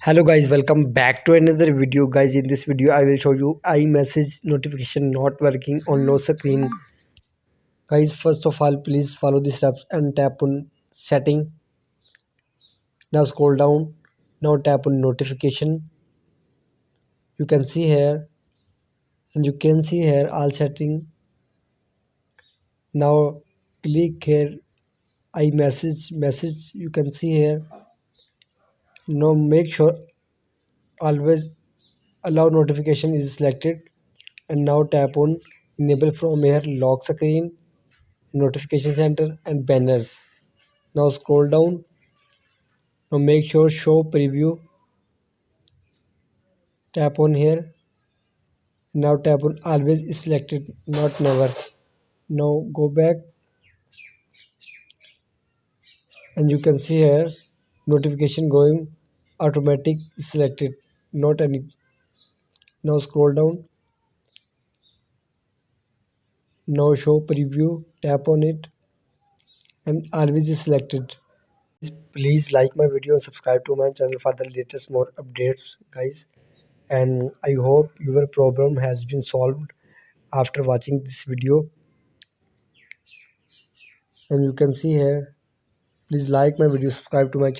Hello guys, welcome back to another video. Guys, in this video I will show you iMessage notification not working on low screen. Guys, first of all, please follow the steps and tap on setting. Now scroll down. Now tap on notification. You can see here, and you can see here all setting. Now click here iMessage. You can see here. Now make sure always allow notification is selected, and now tap on enable from here lock screen, notification center and banners. Now scroll down. Now make sure show preview. Tap on here. Now tap on always is selected, not never. Now go back, and you can see here notification going automatic is selected, not any. Now scroll down. Now show preview. Tap on it and always is selected. Please like my video and subscribe to my channel for the latest more updates, guys. And I hope your problem has been solved after watching this video. And you can see here, please like my video, subscribe to my channel.